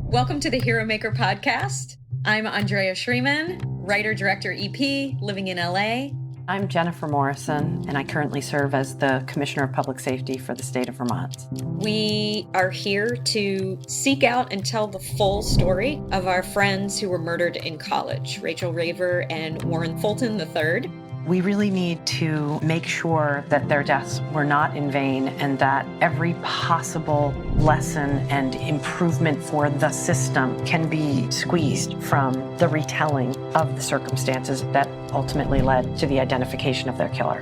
Welcome to the Hero Maker podcast. I'm Andrea Schreeman, writer, director, EP, living in LA. I'm Jennifer Morrison, and I currently serve as the Commissioner of Public Safety for the state of Vermont. We are here to seek out and tell the full story of our friends who were murdered in college, Rachael Raver and Warren Fulton III. We really need to make sure that their deaths were not in vain and that every possible lesson and improvement for the system can be squeezed from the retelling of the circumstances that ultimately led to the identification of their killer.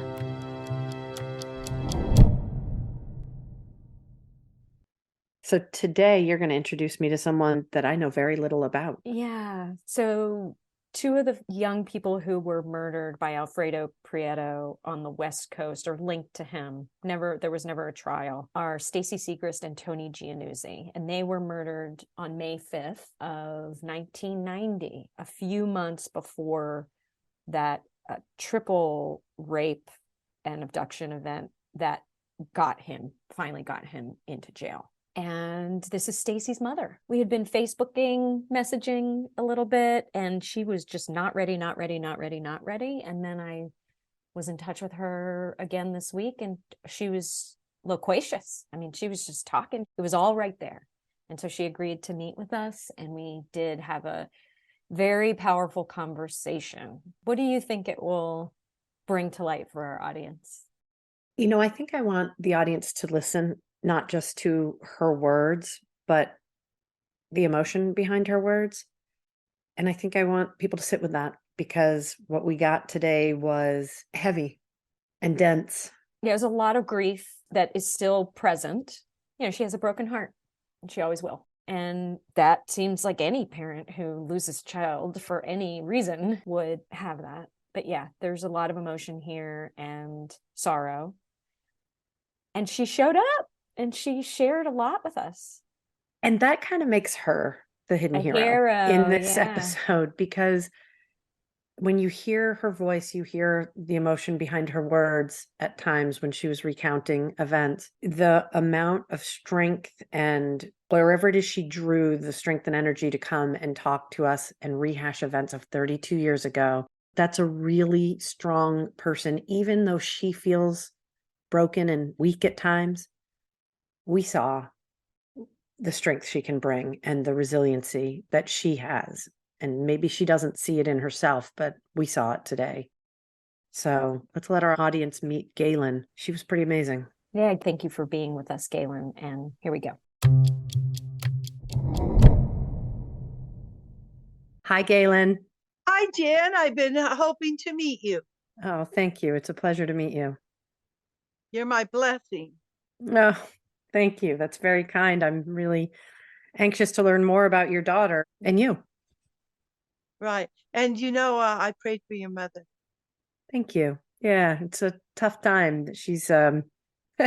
So today you're going to introduce me to someone that I know very little about. Yeah. So two of the young people who were murdered by Alfredo Prieto on the West Coast, or linked to him, there was never a trial, are Stacey Siegrist and Tony Gianuzzi. And they were murdered on May 5th of 1990, a few months before that triple rape and abduction event that finally got him into jail. And this is Stacey's mother. We had been Facebooking, messaging a little bit, and she was just not ready. And then I was in touch with her again this week, and she was loquacious. I mean, she was just talking. It was all right there. And so she agreed to meet with us, and we did have a very powerful conversation. What do you think it will bring to light for our audience? You know, I think I want the audience to listen not just to her words, but the emotion behind her words. And I think I want people to sit with that, because what we got today was heavy and dense. There's a lot of grief that is still present. You know, she has a broken heart, and she always will. And that seems like any parent who loses a child for any reason would have that. But yeah, there's a lot of emotion here and sorrow. And she showed up. And she shared a lot with us. And that kind of makes her the hidden hero in this episode, because when you hear her voice, you hear the emotion behind her words at times when she was recounting events. The amount of strength and wherever it is she drew the strength and energy to come and talk to us and rehash events of 32 years ago. That's a really strong person, even though she feels broken and weak at times. We saw the strength she can bring and the resiliency that she has. And maybe she doesn't see it in herself, but we saw it today. So let's let our audience meet Galen. She was pretty amazing. Yeah, thank you for being with us, Galen. And here we go. Hi, Galen. Hi, Jen. I've been hoping to meet you. Oh, thank you. It's a pleasure to meet you. You're my blessing. Oh, thank you. That's very kind. I'm really anxious to learn more about your daughter and you. Right. And you know, I prayed for your mother. Thank you. Yeah, it's a tough time. She's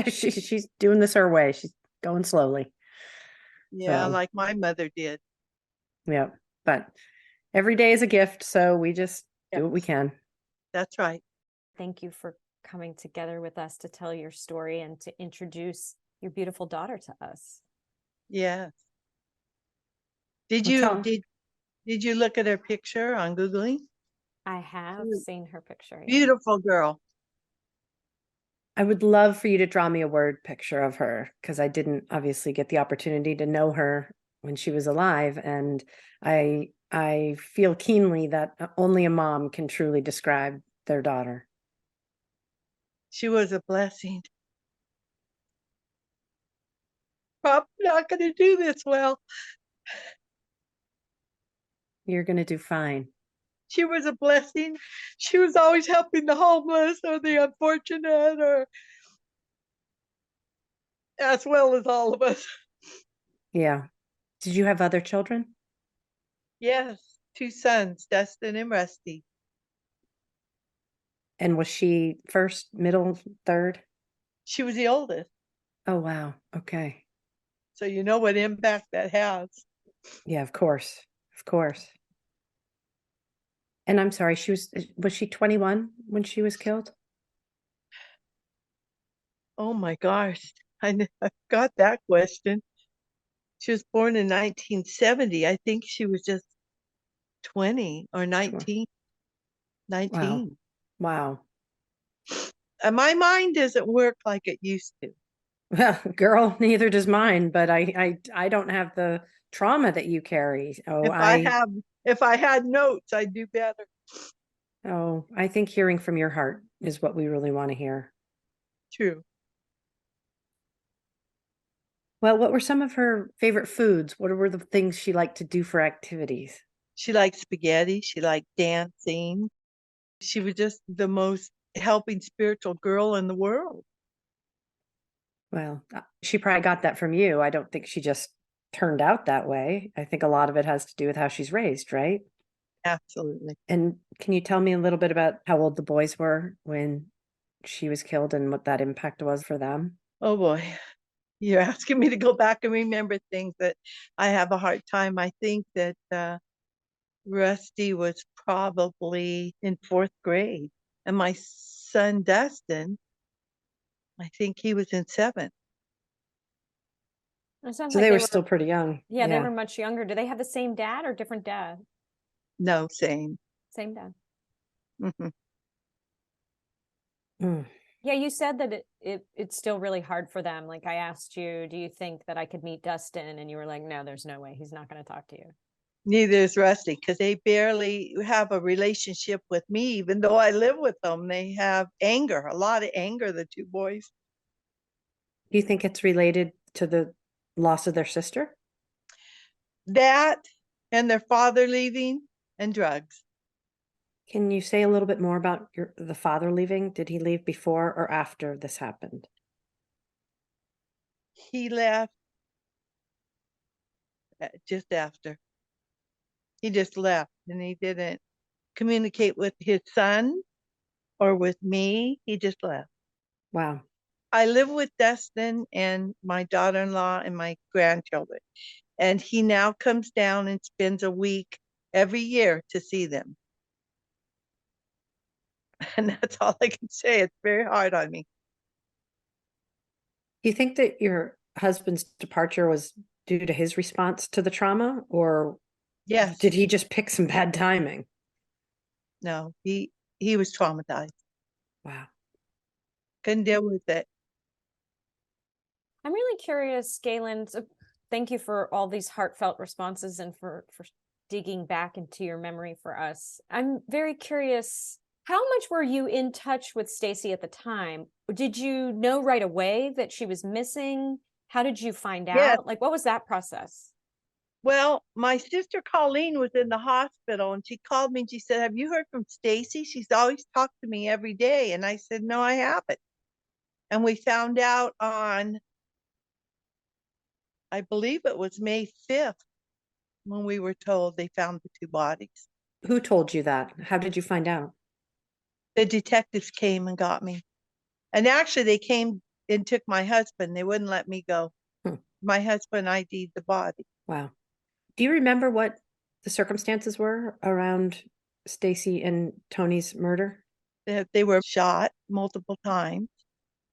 she's doing this her way. She's going slowly. Yeah, so, like my mother did. Yeah, but every day is a gift, so we just do what we can. That's right. Thank you for coming together with us to tell your story and to introduce your beautiful daughter to us. Yes. Did you look at her picture on Googling? I have seen her picture. Beautiful girl. I would love for you to draw me a word picture of her, because I didn't obviously get the opportunity to know her when she was alive. And I feel keenly that only a mom can truly describe their daughter. She was a blessing. I'm not going to do this well. You're going to do fine. She was a blessing. She was always helping the homeless or the unfortunate, or as well as all of us. Yeah. Did you have other children? Yes, 2 sons, Dustin and Rusty. And was she first, middle, third? She was the oldest. Oh, wow. Okay. So you know what impact that has. Yeah, of course. Of course. And I'm sorry, was she 21 when she was killed? Oh my gosh. I got that question. She was born in 1970. I think she was just 20 or 19. Sure. 19. Wow. And my mind doesn't work like it used to. Well, girl, neither does mine, but I don't have the trauma that you carry. If I had notes, I'd do better. I think hearing from your heart is what we really want to hear. True. Well, what were some of her favorite foods? What were the things she liked to do for activities? She liked spaghetti. She liked dancing. She was just the most helping spiritual girl in the world. Well, she probably got that from you. I don't think she just turned out that way. I think a lot of it has to do with how she's raised, right? Absolutely. And can you tell me a little bit about how old the boys were when she was killed and what that impact was for them? Oh boy. You're asking me to go back and remember things that I have a hard time. I think that Rusty was probably in 4th grade. And my son, Dustin, I think he was in 7th. It sounds So like they were still pretty young. Yeah, they were much younger. Do they have the same dad or different dad? No, same. Same dad. Mm-hmm. Mm. Yeah, you said that it's still really hard for them. Like I asked you, do you think that I could meet Dustin? And you were like, no, there's no way. He's not going to talk to you. Neither is Rusty, because they barely have a relationship with me, even though I live with them. They have anger, a lot of anger, the two boys. Do you think it's related to the loss of their sister? That and their father leaving and drugs. Can you say a little bit more about the father leaving? Did he leave before or after this happened? He left just after. He just left, and he didn't communicate with his son or with me. He just left. Wow. I live with Dustin and my daughter-in-law and my grandchildren, and he now comes down and spends a week every year to see them. And that's all I can say. It's very hard on me. Do you think that your husband's departure was due to his response to the trauma, or Yes. did he just pick some bad timing? No, he was traumatized. Wow. Couldn't deal with it. I'm really curious, Galen. So thank you for all these heartfelt responses and for digging back into your memory for us. I'm very curious, how much were you in touch with Stacey at the time? Did you know right away that she was missing? How did you find out? Like, what was that process? Well, my sister Colleen was in the hospital, and she called me and she said, have you heard from Stacey? She's always talked to me every day. And I said, no, I haven't. And we found out on, I believe it was May 5th, when we were told they found the 2 bodies. Who told you that? How did you find out? The detectives came and got me. And actually, they came and took my husband. They wouldn't let me go. My husband ID'd the body. Wow. Do you remember what the circumstances were around Stacey and Tony's murder? They were shot multiple times.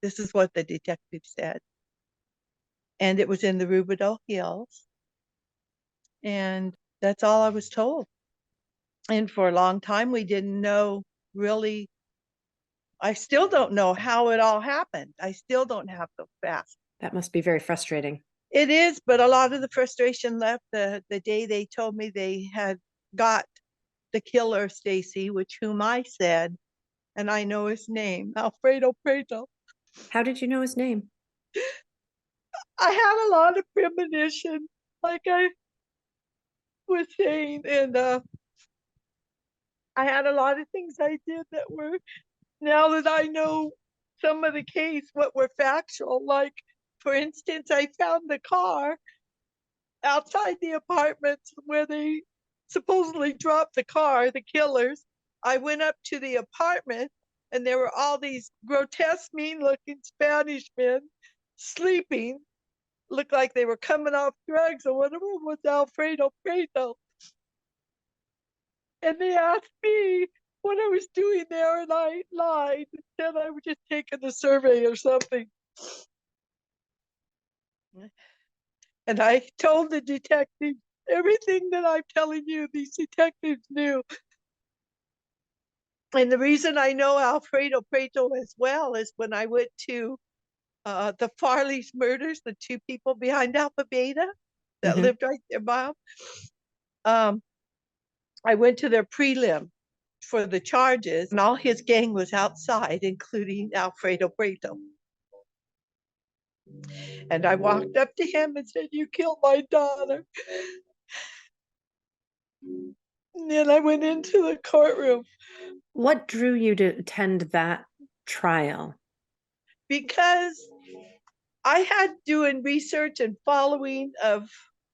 This is what the detective said. And it was in the Rubidoux Hills. And that's all I was told. And for a long time, we didn't know really. I still don't know how it all happened. I still don't have those facts. That must be very frustrating. It is, but a lot of the frustration left the day they told me they had got the killer, Stacey, whom I said, and I know his name, Alfredo Preto. How did you know his name? I had a lot of premonition, like I was saying, and I had a lot of things I did that were, now that I know some of the case, what were factual. Like, for instance, I found the car outside the apartment where they supposedly dropped the car, the killers. I went up to the apartment, and there were all these grotesque, mean-looking Spanish men sleeping. Looked like they were coming off drugs, or whatever was Alfredo Preto. And they asked me what I was doing there, and I lied and said I was just taking a survey or something. And I told the detective everything that I'm telling you, these detectives knew. And the reason I know Alfredo Preto as well is when I went to the Farley's murders, the two people behind Alpha Beta that lived right there, Bob. I went to their prelim for the charges, and all his gang was outside, including Alfredo Preto. And I walked up to him and said, "You killed my daughter." And then I went into the courtroom. What drew you to attend that trial? Because I had doing research and following of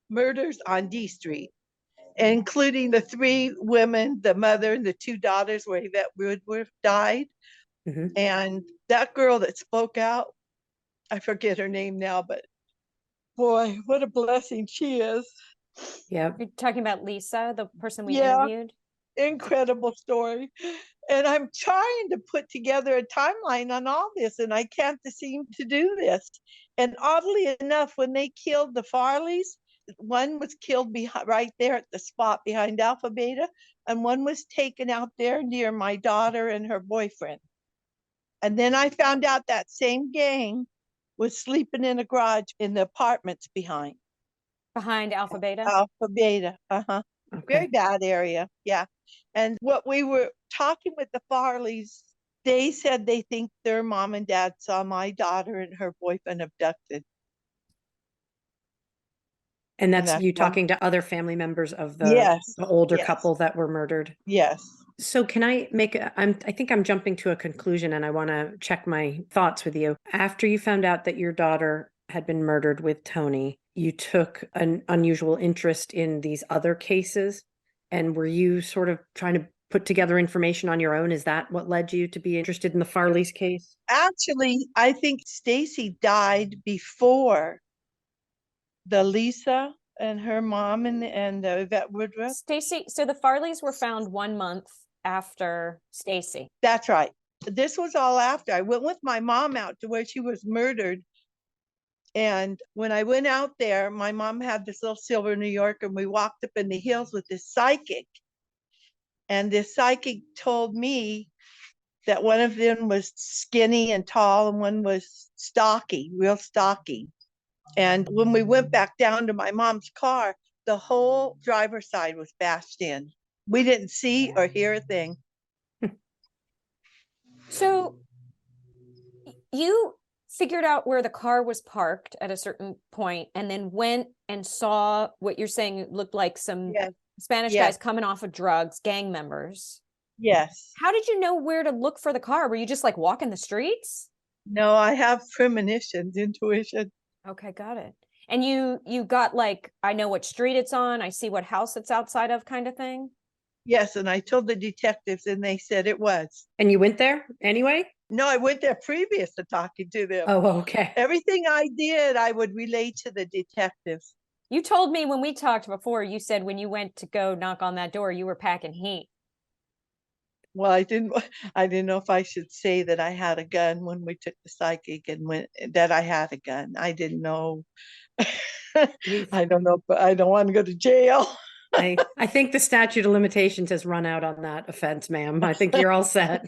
murders on D Street, including the 3 women, the mother and the 2 daughters where Yvette Woodworth died. And that girl that spoke out, I forget her name now, but boy, what a blessing she is. Yeah. You're talking about Lisa, the person we interviewed? Incredible story. And I'm trying to put together a timeline on all this, and I can't seem to do this. And oddly enough, when they killed the Farleys, one was killed right there at the spot behind Alpha Beta, and one was taken out there near my daughter and her boyfriend. And then I found out that same gang was sleeping in a garage in the apartments behind Alpha Beta? Alpha Beta, Okay. Very bad area, yeah. And what we were talking with the Farleys, they said they think their mom and dad saw my daughter and her boyfriend abducted. And that's you talking to other family members of the Yes, older yes. couple that were murdered? Yes. So can I make I think I'm jumping to a conclusion, and I want to check my thoughts with you. After you found out that your daughter had been murdered with Tony, you took an unusual interest in these other cases. And were you sort of trying to put together information on your own? Is that what led you to be interested in the Farley's case? Actually, I think Stacey died before the Lisa and her mom and the Yvette Woodruff. Stacey, so the Farleys were found 1 month after Stacey. That's right. This was all after. I went with my mom out to where she was murdered. And when I went out there, my mom had this little silver New Yorker, and we walked up in the hills with this psychic. And this psychic told me that one of them was skinny and tall, and one was stocky, real stocky. And when we went back down to my mom's car, the whole driver's side was bashed in. We didn't see or hear a thing. So you figured out where the car was parked at a certain point, and then went and saw what you're saying looked like some Spanish guys coming off of drugs, gang members. Yes. How did you know where to look for the car? Were you just like walking the streets? No, I have premonitions, intuition. Okay, got it. And you got like, I know what street it's on, I see what house it's outside of, kind of thing? Yes, and I told the detectives, and they said it was. And you went there anyway? No, I went there previous to talking to them. Oh, okay. Everything I did, I would relay to the detectives. You told me when we talked before, you said when you went to go knock on that door, you were packing heat. Well, I didn't know if I should say that I had a gun when we took the psychic, and that I had a gun. I didn't know. I don't know, but I don't want to go to jail. I think the statute of limitations has run out on that offense, ma'am. I think you're all set.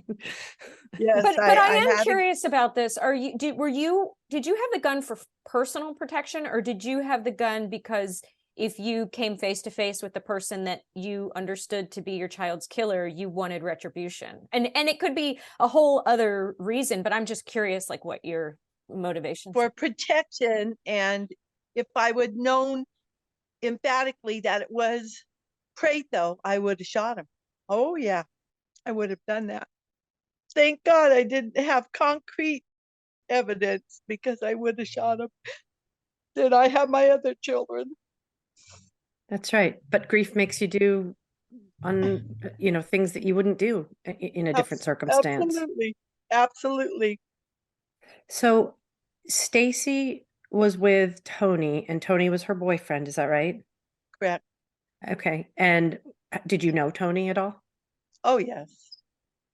Yes, but I am curious about this. Did you have the gun for personal protection, or did you have the gun because if you came face to face with the person that you understood to be your child's killer, you wanted retribution? And it could be a whole other reason, but I'm just curious, like, what your motivation for protection. And if I would known emphatically that it was Preto, I would have shot him. Oh yeah, I would have done that. Thank God I didn't have concrete evidence, because I would have shot him. Did I have my other children? That's right. But grief makes you do things that you wouldn't do in a different circumstance. Absolutely. Absolutely. So Stacey was with Tony, and Tony was her boyfriend. Is that right? Correct. Okay. And did you know Tony at all? Oh, yes.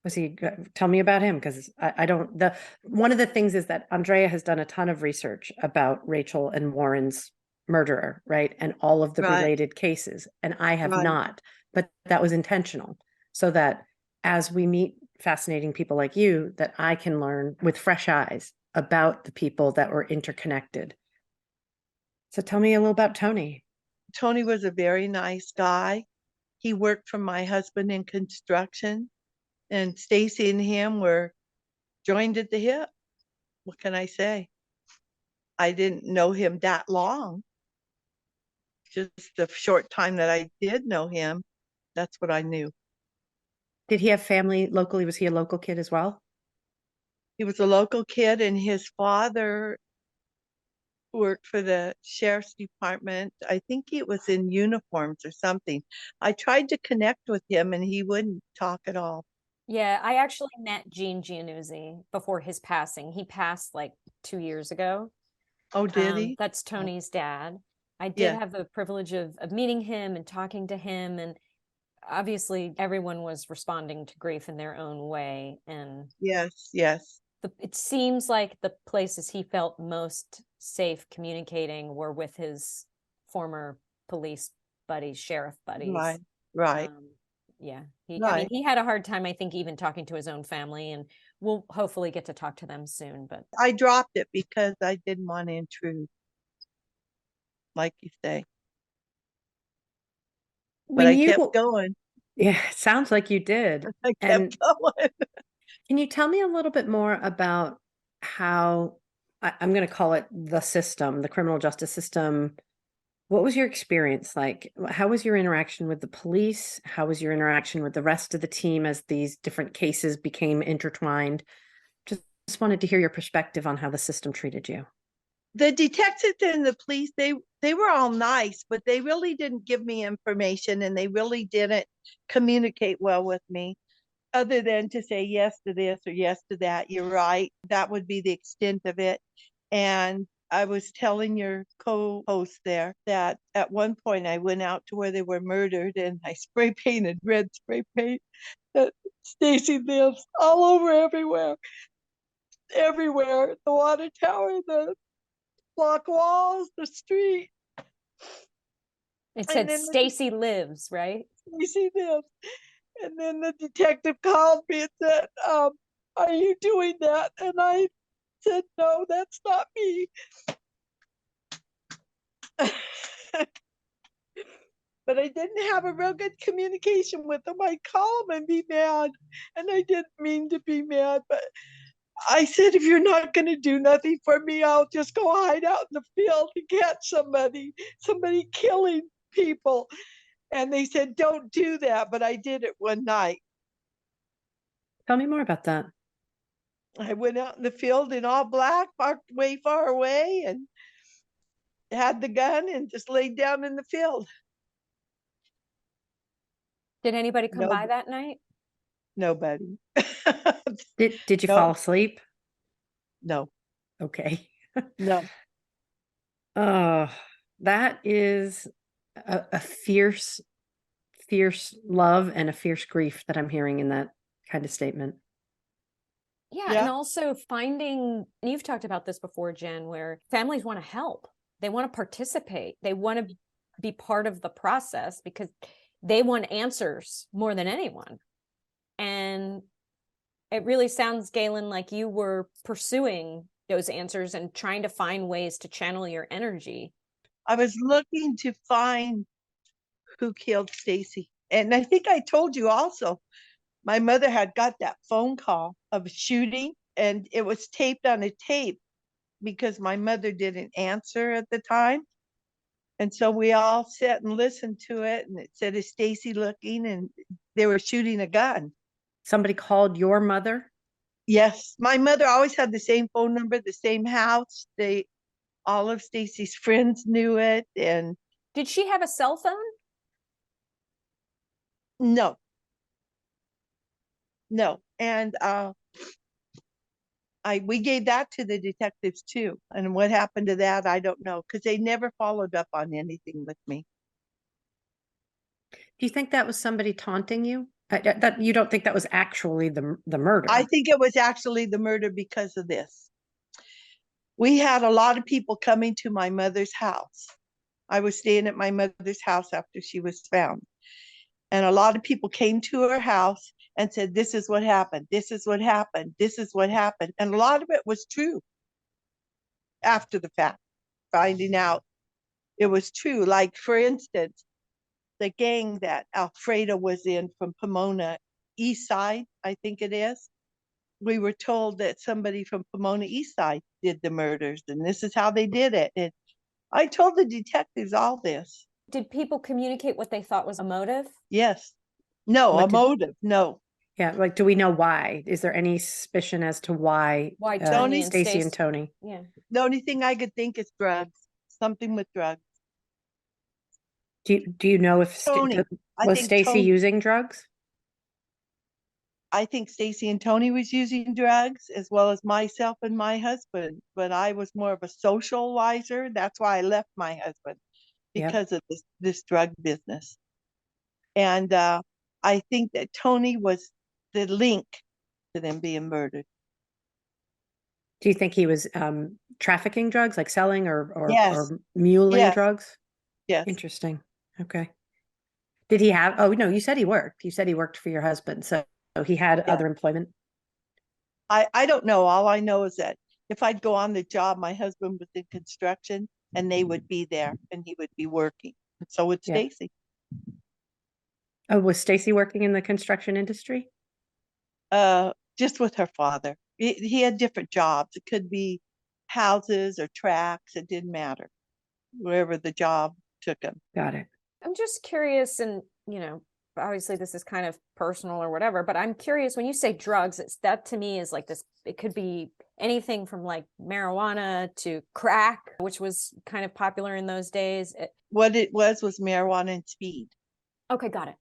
Was he? Tell me about him, because I don't. One of the things is that Andrea has done a ton of research about Rachael and Warren's murderer, right? And all of the Right. related cases. And I have Right. not, but that was intentional so that as we meet fascinating people like you, that I can learn with fresh eyes about the people that were interconnected. So tell me a little about Tony. Tony was a very nice guy. He worked for my husband in construction, and Stacey and him were joined at the hip. What can I say? I didn't know him that long. Just the short time that I did know him, that's what I knew. Did he have family locally? Was he a local kid as well? He was a local kid, and his father worked for the sheriff's department. I think it was in uniforms or something. I tried to connect with him, and he wouldn't talk at all. Yeah, I actually met Gene Gianuzzi before his passing. He passed like 2 years ago. Oh, did he? That's Tony's dad. I did Yeah. have the privilege of meeting him and talking to him, and obviously everyone was responding to grief in their own way. And Yes, yes. it seems like the places he felt most safe communicating were with his former police buddies, sheriff buddies. Right, right. Yeah, I mean, Right. he had a hard time, I think, even talking to his own family, and we'll hopefully get to talk to them soon. But I dropped it because I didn't want to intrude, like you say. But I kept going. Yeah, sounds like you did. I kept going. Can you tell me a little bit more about how, I'm going to call it the system, the criminal justice system? What was your experience like? How was your interaction with the police? How was your interaction with the rest of the team as these different cases became intertwined? Just wanted to hear your perspective on how the system treated you. The detectives and the police, they were all nice, but they really didn't give me information, and they really didn't communicate well with me, other than to say yes to this or yes to that. You're right. That would be the extent of it. And I was telling your co-host there that at one point I went out to where they were murdered, and I spray painted red spray paint that Stacey lives all over, everywhere. Everywhere. The water tower, the block walls, the street. It said Stacey lives, right? Stacey lives. And then the detective called me and said, are you doing that? And I said, no, that's not me. But I didn't have a real good communication with him. I'd call him and be mad, and I didn't mean to be mad, but I said, if you're not going to do nothing for me, I'll just go hide out in the field to catch somebody killing people. And they said, don't do that. But I did it one night. Tell me more about that. I went out in the field in all black, parked way far away, and had the gun and just laid down in the field. Did anybody come by that night? Nobody. Did you fall asleep? No. Okay. No. Oh, that is a fierce love and a fierce grief that I'm hearing in that kind of statement. Yeah, and also finding, and you've talked about this before, Jen, where families want to help. They want to participate. They want to be part of the process because they want answers more than anyone. And it really sounds, Galen, like you were pursuing those answers and trying to find ways to channel your energy. I was looking to find who killed Stacey. And I think I told you also, my mother had got that phone call of a shooting, and it was taped on a tape because my mother didn't answer at the time. And so we all sat and listened to it, and it said, is Stacey looking? And they were shooting a gun. Somebody called your mother? Yes. My mother always had the same phone number, the same house. All of Stacey's friends knew it. And did she have a cell phone? No. And we gave that to the detectives too. And what happened to that, I don't know, because they never followed up on anything with me. Do you think that was somebody taunting you? That you don't think that was actually the murder? I think it was actually the murder because of this. We had a lot of people coming to my mother's house, I was staying at my mother's house after she was found. And a lot of people came to her house and said, this is what happened. This is what happened. This is what happened. And a lot of it was true after the fact, finding out it was true. Like, for instance, the gang that Alfredo was in from Pomona East Side, I think it is. We were told that somebody from Pomona East Side did the murders, and this is how they did it. And I told the detectives all this. Did people communicate what they thought was a motive? Yes. No, a motive. No. Yeah, like, do we know why? Is there any suspicion as to why Tony and Stacey and Tony? Yeah. The only thing I could think is drugs. Something with drugs. Do you know if was Stacey using drugs? I think Stacey and Tony was using drugs, as well as myself and my husband. But I was more of a socializer. That's why I left my husband, because of this drug business. And I think that Tony was the link to them being murdered. Do you think he was trafficking drugs, like selling or Yes. muling drugs? Yes. Interesting. Okay. Did he have, oh no, you said he worked. You said he worked for your husband. So he had other employment? I don't know. All I know is that if I'd go on the job, my husband was in construction and they would be there and he would be working. And so would Stacey. Oh, was Stacey working in the construction industry? Just with her father. He had different jobs. It could be houses or tracks. It didn't matter. Wherever the job took him. Got it. I'm just curious, and obviously this is kind of personal or whatever, but I'm curious, when you say drugs, that to me is like this, it could be anything from like marijuana to crack, which was kind of popular in those days. What it was marijuana and speed. Okay, got it.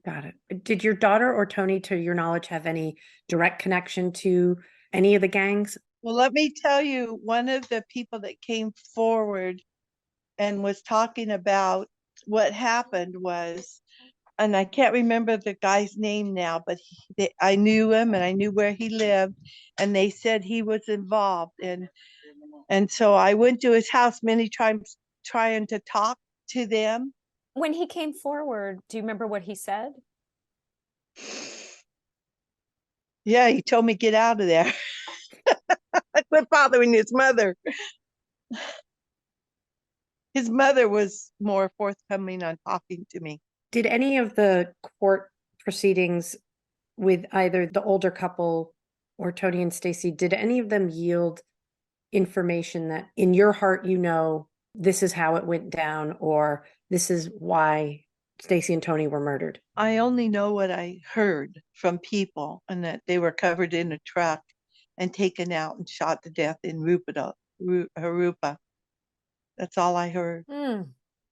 Got it. Did your daughter or Tony, to your knowledge, have any direct connection to any of the gangs? Well, let me tell you, one of the people that came forward and was talking about what happened was, and I can't remember the guy's name now, but I knew him and I knew where he lived, and they said he was involved. And so I went to his house many times trying to talk to them. When he came forward, do you remember what he said? Yeah, he told me, get out of there. Quit bothering his mother. His mother was more forthcoming on talking to me. Did any of the court proceedings with either the older couple or Tony and Stacey, did any of them yield information that in your heart, this is how it went down, or this is why Stacey and Tony were murdered? I only know what I heard from people, and that they were covered in a truck and taken out and shot to death in Harupa. That's all I heard. And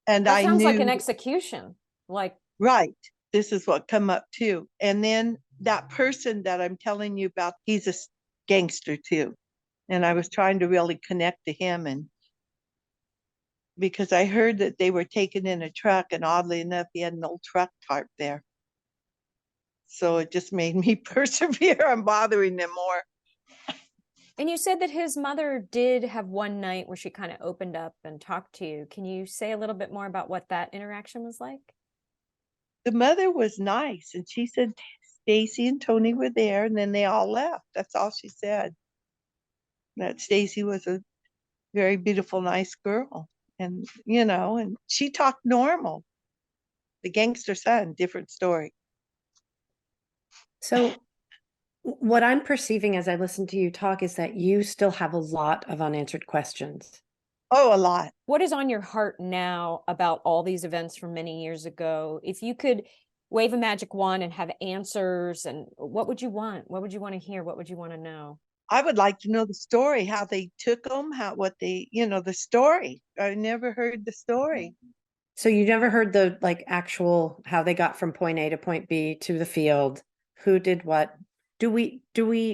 that sounds like an execution. Right. This is what come up too. And then that person that I'm telling you about, he's a gangster too. And I was trying to really connect to him, and because I heard that they were taken in a truck, and oddly enough, he had an old truck tarp there. So it just made me persevere on bothering them more. And you said that his mother did have one night where she kind of opened up and talked to you. Can you say a little bit more about what that interaction was like? The mother was nice, and she said Stacey and Tony were there, and then they all left. That's all she said. That Stacey was a very beautiful, nice girl. And, and she talked normal. The gangster son, different story. So what I'm perceiving as I listen to you talk is that you still have a lot of unanswered questions. Oh, a lot. What is on your heart now about all these events from many years ago? If you could wave a magic wand and have answers, and what would you want? What would you want to hear? What would you want to know? I would like to know the story, how they took them, the story. I never heard the story. So you never heard the actual, how they got from point A to point B to the field, who did what? Do we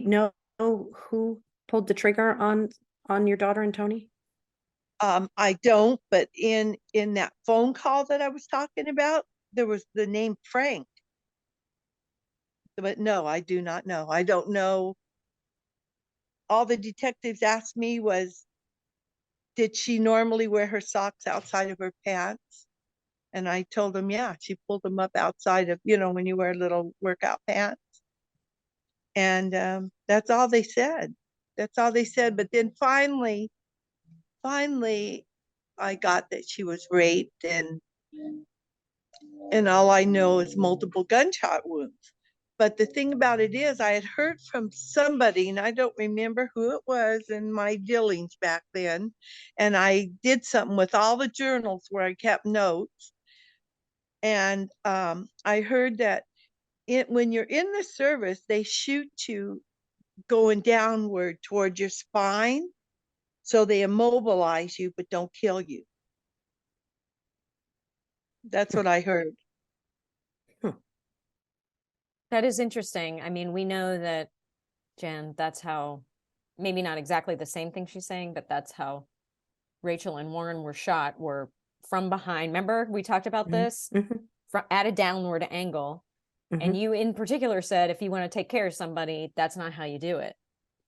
know who pulled the trigger on your daughter and Tony? I don't, but in that phone call that I was talking about, there was the name Frank. But no, I do not know. I don't know. All the detectives asked me was, did she normally wear her socks outside of her pants? And I told him, yeah, she pulled them up outside of, when you wear little workout pants. And that's all they said. That's all they said. But then finally, I got that she was raped, and all I know is multiple gunshot wounds. But the thing about it is, I had heard from somebody, and I don't remember who it was in my dealings back then. And I did something with all the journals where I kept notes. And I heard that when you're in the service, they shoot you going downward toward your spine. So they immobilize you, but don't kill you. That's what I heard. That is interesting. I mean, we know that, Jan, that's how, maybe not exactly the same thing she's saying, but that's how Rachael and Warren were shot, were from behind. Remember, we talked about this? At a downward angle. And you in particular said, if you want to take care of somebody, that's not how you do it.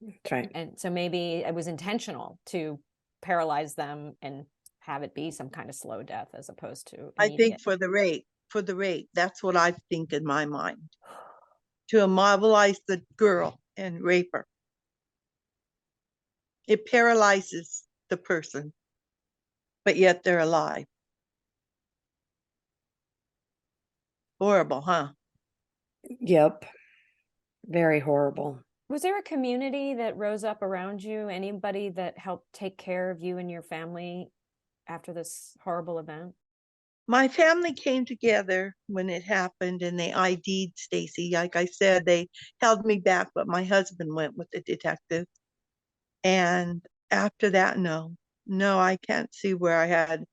That's right. And so maybe it was intentional to paralyze them and have it be some kind of slow death as opposed to immediate. I think for the rape, that's what I think in my mind. To immobilize the girl and rape her. It paralyzes the person, but yet they're alive. Horrible, huh? Yep. Very horrible. Was there a community that rose up around you? Anybody that helped take care of you and your family after this horrible event? My family came together when it happened, and they ID'd Stacey. Like I said, they held me back, but my husband went with the detective. And after that, no, I can't see where I had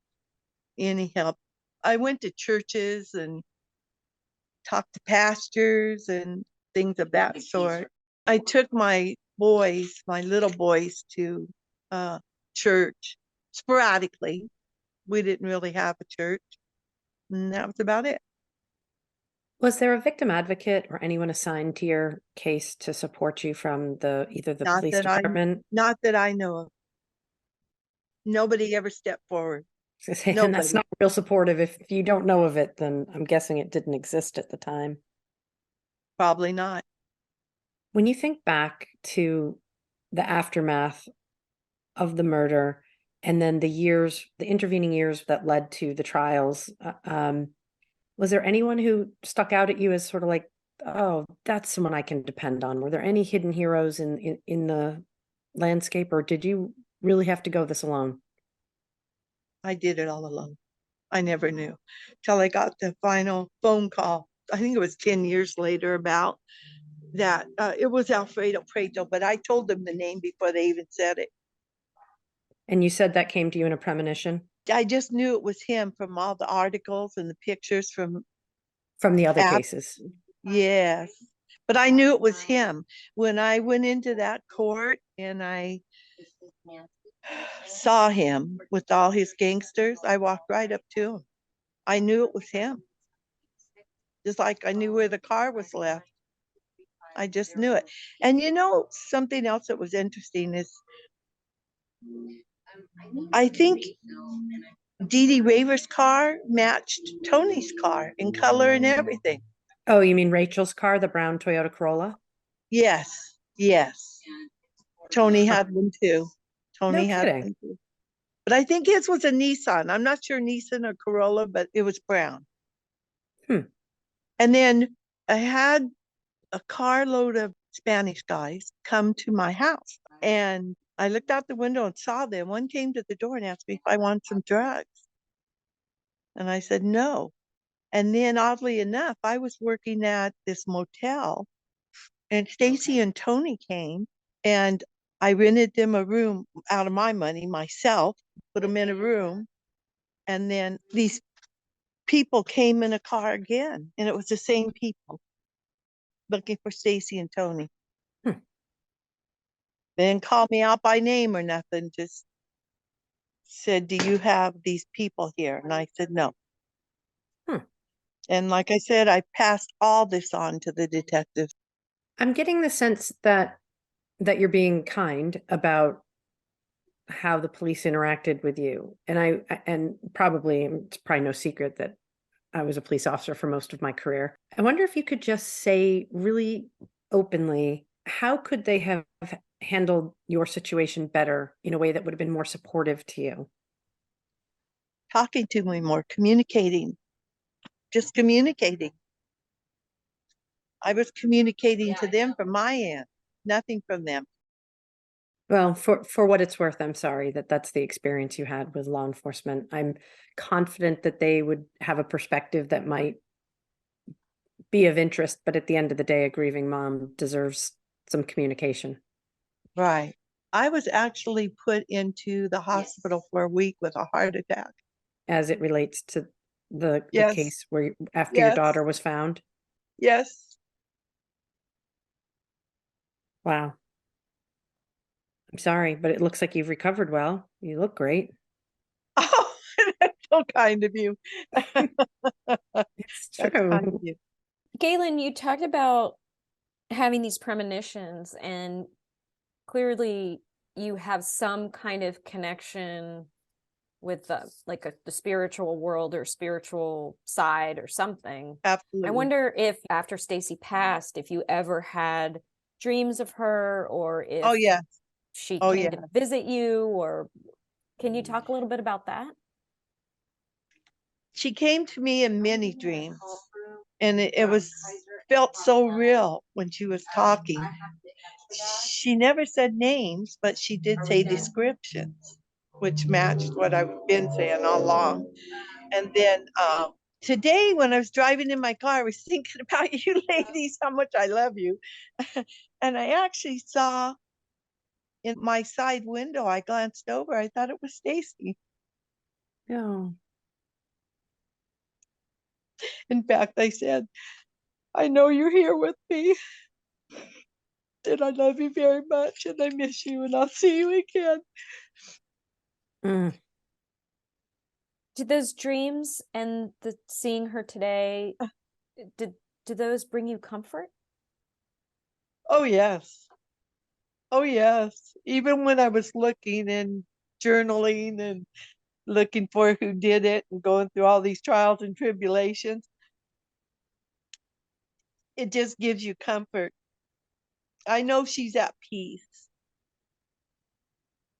any help. I went to churches and talked to pastors and things of that sort. I took my little boys, to church sporadically. We didn't really have a church. And that was about it. Was there a victim advocate or anyone assigned to your case to support you from either the police department? Not that I know of. Nobody ever stepped forward. And that's not real supportive. If you don't know of it, then I'm guessing it didn't exist at the time. Probably not. When you think back to the aftermath of the murder and then the intervening years that led to the trials, was there anyone who stuck out at you as sort of like, oh, that's someone I can depend on? Were there any hidden heroes in the landscape, or did you really have to go this alone? I did it all alone. I never knew till I got the final phone call. I think it was 10 years later about that. It was Alfredo Preto, but I told them the name before they even said it. And you said that came to you in a premonition? I just knew it was him from all the articles and the pictures from the other cases. Yes. But I knew it was him. When I went into that court and I saw him with all his gangsters, I walked right up to him. I knew it was him. Just like I knew where the car was left. I just knew it. And something else that was interesting is I think Dee Dee Raver's car matched Tony's car in color and everything. Oh, you mean Rachel's car, the brown Toyota Corolla? Yes. Tony had one too. Tony had one too. But I think his was a Nissan. I'm not sure Nissan or Corolla, but it was brown. And then I had a carload of Spanish guys come to my house. And I looked out the window and saw them. One came to the door and asked me if I wanted some drugs. And I said no. And then oddly enough, I was working at this motel, and Stacey and Tony came, and I rented them a room out of my money myself, put them in a room. And then these people came in a car again, and it was the same people looking for Stacey and Tony. They didn't call me out by name or nothing, just said, do you have these people here? And I said, no. And like I said, I passed all this on to the detectives. I'm getting the sense that you're being kind about how the police interacted with you. And it's probably no secret that I was a police officer for most of my career. I wonder if you could just say really openly, how could they have handled your situation better in a way that would have been more supportive to you? Talking to me more, communicating, just communicating. I was communicating to them from my end, nothing from them. Well, for what it's worth, I'm sorry that that's the experience you had with law enforcement. I'm confident that they would have a perspective that might be of interest, but at the end of the day, a grieving mom deserves some communication. Right. I was actually put into the hospital for a week with a heart attack. As it relates to the Yes. case where after Yes. your daughter was found? Yes. Wow. I'm sorry, but it looks like you've recovered well. You look great. Oh, that's so kind of you. It's That's kind true. of you. Galen, you talked about having these premonitions, and clearly you have some kind of connection with the spiritual world or spiritual side or something. Absolutely. I wonder if after Stacey passed, if you ever had dreams of her, or if Oh, yes. she Oh, came yeah. to visit you, or can you talk a little bit about that? She came to me in many dreams, and it was felt so real when she was talking. She never said names, but she did say descriptions, which matched what I've been saying all along. And then today, when I was driving in my car, I was thinking about you ladies, how much I love you. And I actually saw in my side window, I glanced over, I thought it was Stacey. Yeah. In fact, I said, I know you're here with me, and I love you very much, and I miss you, and I'll see you again. Mm. Did those dreams and the seeing her today, did those bring you comfort? Oh, yes. Oh, yes. Even when I was looking and journaling and looking for who did it and going through all these trials and tribulations, it just gives you comfort. I know she's at peace,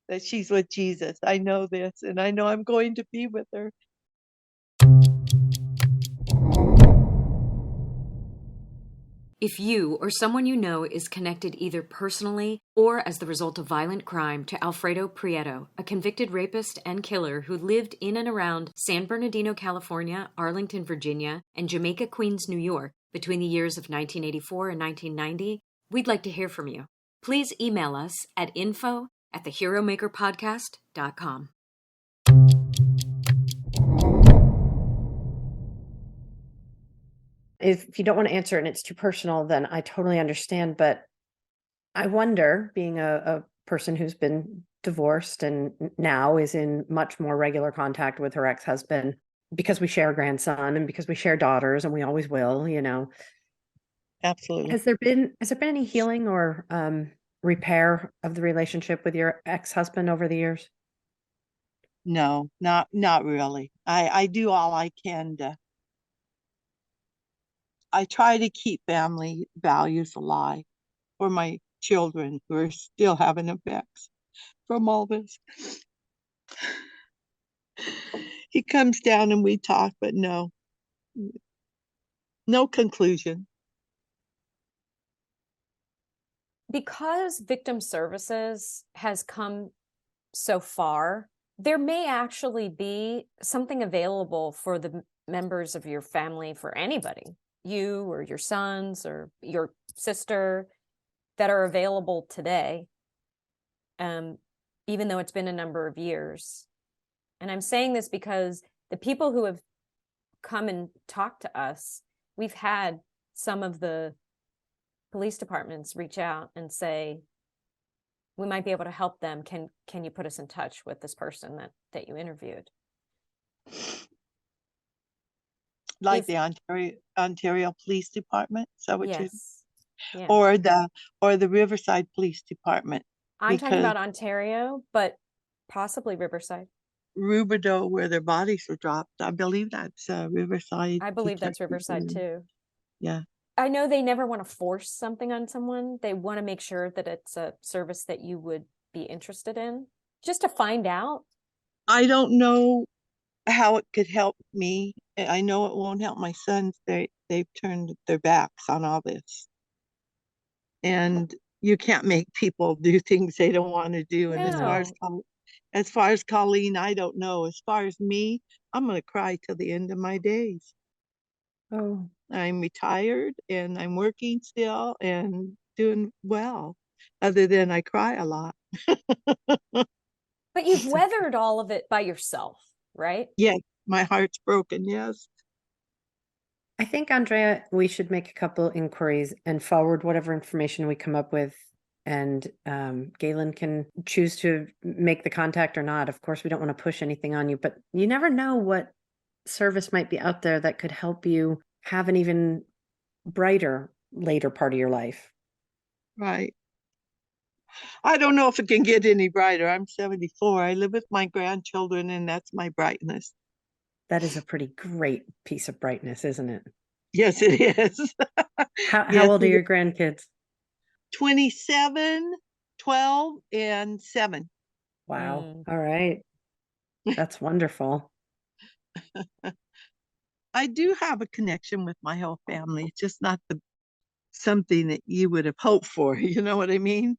that she's with Jesus. I know this, and I know I'm going to be with her. If you or someone you know is connected either personally or as the result of violent crime to Alfredo Prieto, a convicted rapist and killer who lived in and around San Bernardino, California, Arlington, Virginia, and Jamaica, Queens, New York between the years of 1984 and 1990, we'd like to hear from you. Please email us at info@theheromakerpodcast.com. If you don't want to answer and it's too personal, then I totally understand. But I wonder, being a person who's been divorced and now is in much more regular contact with her ex-husband, because we share a grandson and because we share daughters and we always will, Absolutely. Has there been any healing or repair of the relationship with your ex-husband over the years? No, not really. I do all I can to. I try to keep family values alive for my children who are still having effects from all this. He comes down and we talk, but no conclusion. Because victim services has come so far, there may actually be something available for the members of your family, for anybody, you or your sons or your sister, that are available today, even though it's been a number of years. And I'm saying this because the people who have come and talked to us, we've had some of the police departments reach out and say, we might be able to help them. Can you put us in touch with this person that you interviewed? Like the Ontario Police Department? Is that what yes. Yeah. Or the Riverside Police Department? I'm talking about Ontario, but Possibly Riverside. Rubidoux, where their bodies were dropped. I believe that's Riverside. I believe that's Riverside too. Yeah. I know they never want to force something on someone. They want to make sure that it's a service that you would be interested in, just to find out. I don't know how it could help me. I know it won't help my sons. They've turned their backs on all this. And you can't make people do things they don't want to do. And as far as Colleen, I don't know. As far as me, I'm going to cry till the end of my days. Oh, I'm retired and I'm working still and doing well, other than I cry a lot. But you've weathered all of it by yourself, right? Yes, my heart's broken, yes. I think, Andrea, we should make a couple inquiries and forward whatever information we come up with. And Galen can choose to make the contact or not. Of course, we don't want to push anything on you, but you never know what service might be out there that could help you have an even brighter later part of your life. Right. I don't know if it can get any brighter. I'm 74. I live with my grandchildren, and that's my brightness. That is a pretty great piece of brightness, isn't it? Yes, it is. How old are your grandkids? 27, 12, and 7. Wow. All right. That's wonderful. I do have a connection with my whole family. It's just not something that you would have hoped for. You know what I mean?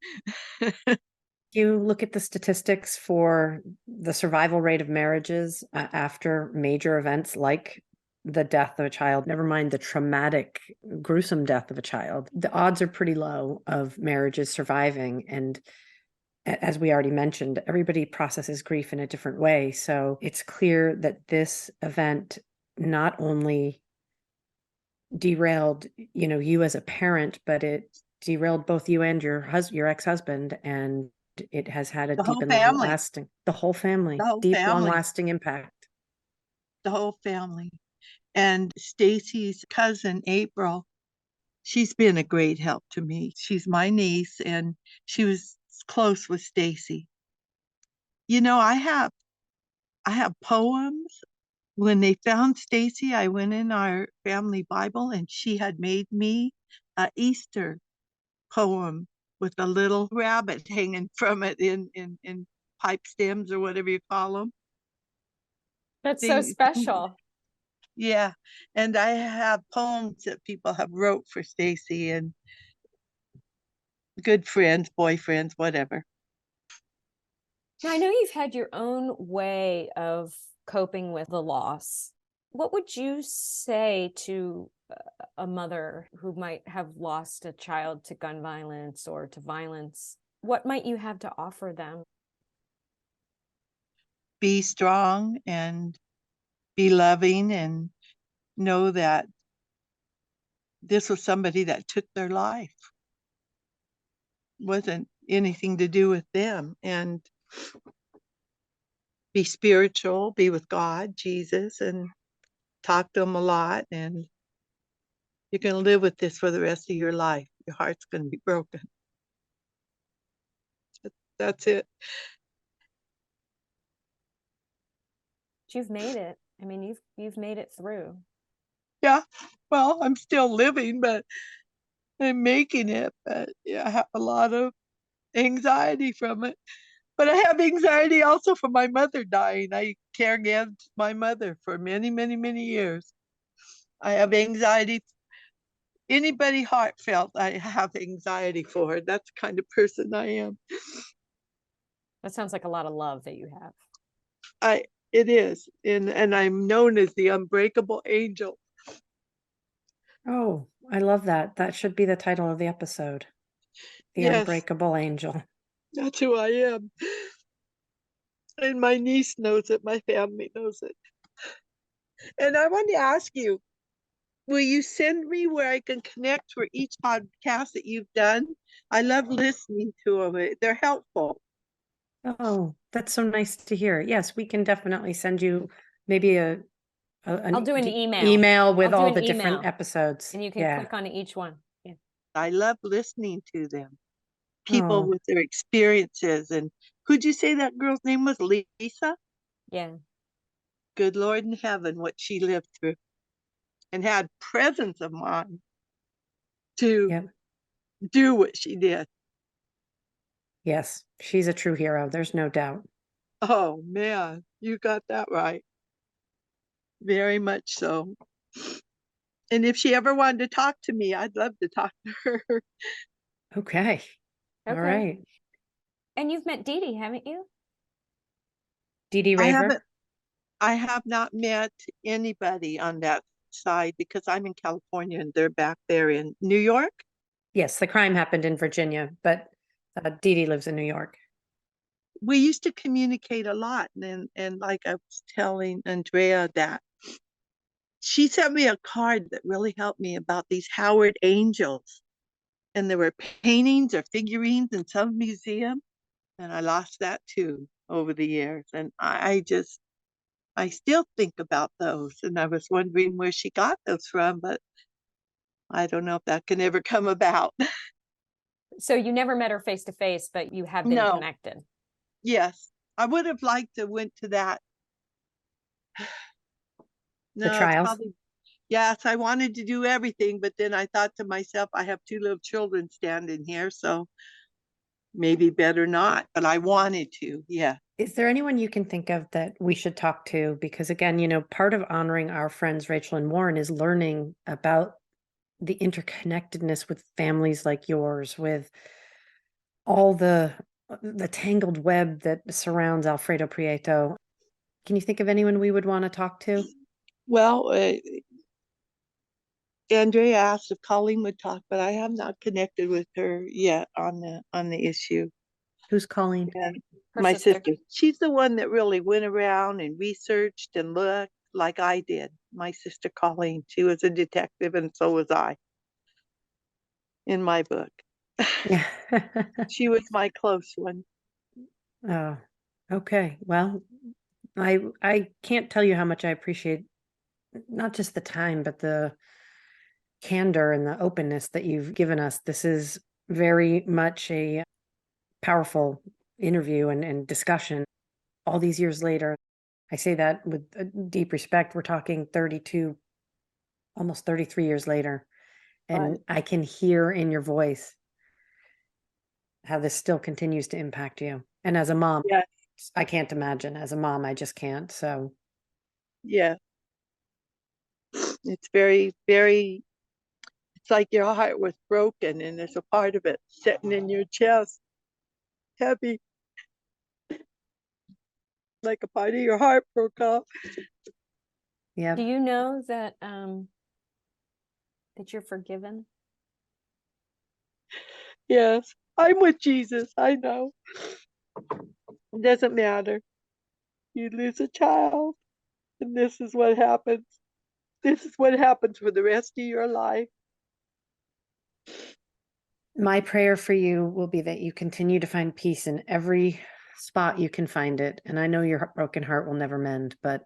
You look at the statistics for the survival rate of marriages after major events like the death of a child, never mind the traumatic, gruesome death of a child. The odds are pretty low of marriages surviving. And as we already mentioned, everybody processes grief in a different way. So it's clear that this event not only derailed, you as a parent, but it derailed both you and your ex-husband, and it has had a deep and long-lasting, the whole family, long-lasting impact. The whole family. And Stacey's cousin, April, she's been a great help to me. She's my niece, and she was close with Stacey. I have poems. When they found Stacey, I went in our family Bible, and she had made me an Easter poem with a little rabbit hanging from it in pipe stems or whatever you call them. That's so special. Yeah. And I have poems that people have wrote for Stacey and good friends, boyfriends, whatever. Now, I know you've had your own way of coping with the loss. What would you say to a mother who might have lost a child to gun violence or to violence? What might you have to offer them? Be strong and be loving, and know that this was somebody that took their life. Wasn't anything to do with them. And be spiritual, be with God, Jesus, and talk to him a lot. And you're going to live with this for the rest of your life. Your heart's going to be broken. That's it. You've made it. I mean, you've made it through. Yeah. Well, I'm still living, but I'm making it. But yeah, I have a lot of anxiety from it. But I have anxiety also from my mother dying. I caregived my mother for many, many, many years. I have anxiety. Anybody heartfelt, I have anxiety for. That's the kind of person I am. That sounds like a lot of love that you have. It is. And I'm known as the unbreakable angel. Oh, I love that. That should be the title of the episode. The Unbreakable Angel. That's who I am. And my niece knows it. My family knows it. And I want to ask you, will you send me where I can connect for each podcast that you've done? I love listening to them. They're helpful. Oh, that's so nice to hear. Yes, we can definitely send you maybe I'll do an email with all the different episodes. And you can click on each one. Yeah. I love listening to them. people with their experiences. And could you say that girl's name was Lisa? Yeah. Good Lord in heaven, what she lived through, and had presence of mind to do what she did. Yes, she's a true hero. There's no doubt. Oh man, you got that right. Very much so. And if she ever wanted to talk to me, I'd love to talk to her. Okay. All right. And you've met Dee Dee, haven't you? Dee Dee Raver? I have not met anybody on that side because I'm in California and they're back there in New York. Yes, the crime happened in Virginia, but Dee Dee lives in New York. We used to communicate a lot. And like I was telling Andrea that she sent me a card that really helped me about these Howard Angels. And there were paintings or figurines in some museum. And I lost that too over the years. And I still think about those. And I was wondering where she got those from, but I don't know if that can ever come about. So you never met her face to face, but you have been connected. Yes. I would have liked to went to that. No, the trials? Probably, yes, I wanted to do everything, but then I thought to myself, I have 2 little children standing here, so maybe better not, but I wanted to. Yeah. Is there anyone you can think of that we should talk to? Because again, part of honoring our friends, Rachael and Warren, is learning about the interconnectedness with families like yours, with all the tangled web that surrounds Alfredo Prieto. Can you think of anyone we would want to talk to? Well, Andrea asked if Colleen would talk, but I have not connected with her yet on the issue. Who's Colleen? My sister. She's the one that really went around and researched and looked like I did. My sister Colleen, she was a detective, and so was I in my book. Yeah. She was my close one. Oh, okay. Well, I can't tell you how much I appreciate not just the time, but the candor and the openness that you've given us. This is very much a powerful interview and discussion. All these years later, I say that with deep respect. We're talking 32, almost 33 years later. And I can hear in your voice how this still continues to impact you. And as a mom, I can't imagine. As a mom, I just can't. So, yeah. It's very, very, it's like your heart was broken and there's a part of it sitting in your chest, heavy. Like a part of your heart broke off. Yeah. Do you know that that you're forgiven? Yes, I'm with Jesus. I know. It doesn't matter. You lose a child, and this is what happens. This is what happens for the rest of your life. My prayer for you will be that you continue to find peace in every spot you can find it. And I know your broken heart will never mend, but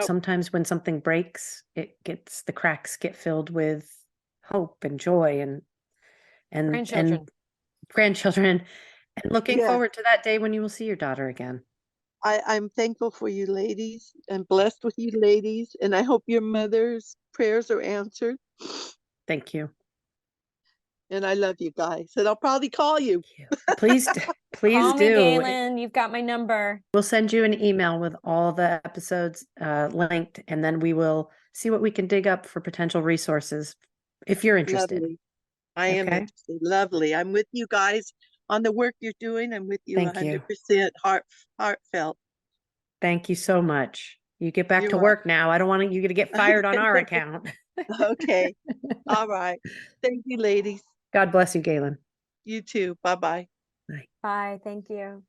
sometimes when something breaks, the cracks get filled with hope and joy and grandchildren, and looking forward to that day when you will see your daughter again. I'm thankful for you ladies and blessed with you ladies. And I hope your mother's prayers are answered. Thank you. And I love you guys. And I'll probably call you. Please call do. Me, Galen. You've got my number. We'll send you an email with all the episodes linked, and then we will see what we can dig up for potential resources if you're interested. Lovely. I am interested. Lovely. I'm with you guys on the work you're doing. I'm with you 100% heartfelt. Thank you so much. You get back to work now. I don't want you to get fired on our account. Okay. All right. Thank you, ladies. God bless you, Galen. You too. Bye-bye. Bye. Bye. Thank you.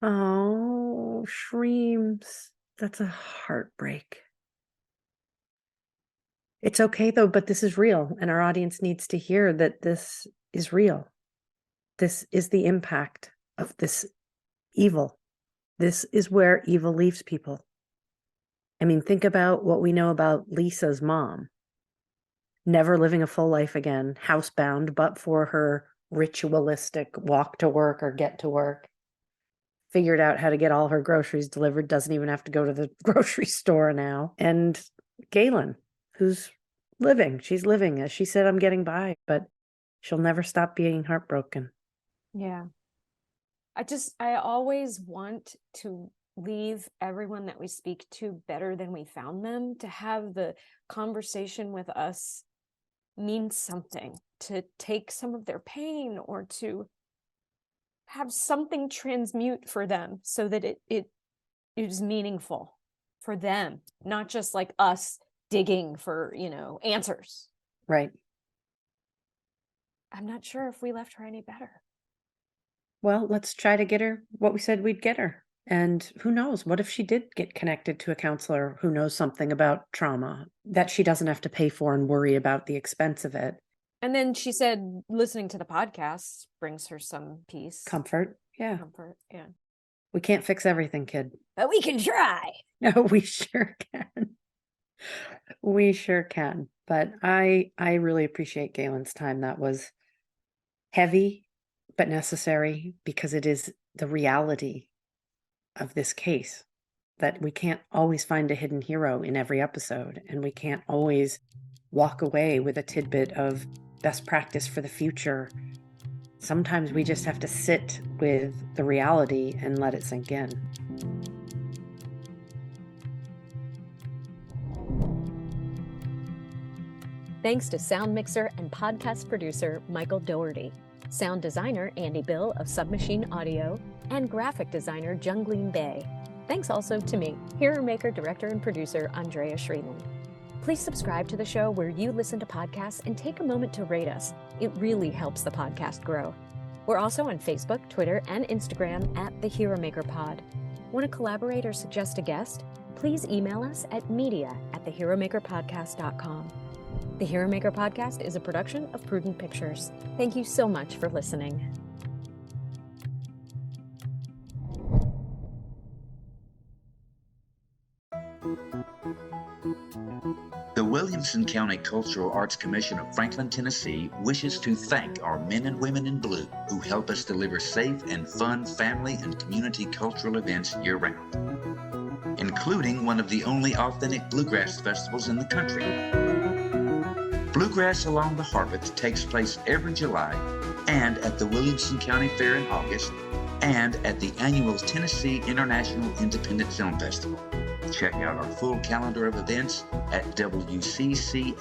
Oh, Shreems. That's a heartbreak. It's okay though, but this is real, and our audience needs to hear that this is real. This is the impact of this evil. This is where evil leaves people. I mean, think about what we know about Lisa's mom. Never living a full life again, housebound, but for her ritualistic walk to work or get to work. Figured out how to get all her groceries delivered, doesn't even have to go to the grocery store now. And Galen, who's she's living, as she said, I'm getting by, but she'll never stop being heartbroken. Yeah. I always want to leave everyone that we speak to better than we found them, to have the conversation with us mean something, to take some of their pain, or to have something transmute for them so that it is meaningful for them, not just like us digging for, answers. Right. I'm not sure if we left her any better. Well, let's try to get her what we said we'd get her. And who knows? What if she did get connected to a counselor who knows something about trauma that she doesn't have to pay for and worry about the expense of it? And then she said listening to the podcast brings her some peace. Comfort. Yeah. Comfort. Yeah. We can't fix everything, kid. But we can try. No, we sure can. We sure can. But I really appreciate Galen's time. That was heavy, but necessary, because it is the reality of this case that we can't always find a hidden hero in every episode, and we can't always walk away with a tidbit of best practice for the future. Sometimes we just have to sit with the reality and let it sink in. Thanks to sound mixer and podcast producer Michael Doherty, sound designer Andy Bill of Submachine Audio, and graphic designer Jungleen Bay. Thanks also to me, hero maker, director, and producer Andrea Shreeland. Please subscribe to the show where you listen to podcasts and take a moment to rate us. It really helps the podcast grow. We're also on Facebook, Twitter, and Instagram at The Hero Maker Pod. Want to collaborate or suggest a guest? Please email us at media@theheromakerpodcast.com. The Hero Maker Podcast is a production of Prudent Pictures. Thank you so much for listening. The Williamson County Cultural Arts Commission of Franklin, Tennessee wishes to thank our men and women in blue who help us deliver safe and fun family and community cultural events year-round, including one of the only authentic bluegrass festivals in the country. Bluegrass Along the Harpeth takes place every July, and at the Williamson County Fair in August, and at the annual Tennessee International Independent Film Festival. Check out our full calendar of events at wccac-tn.org.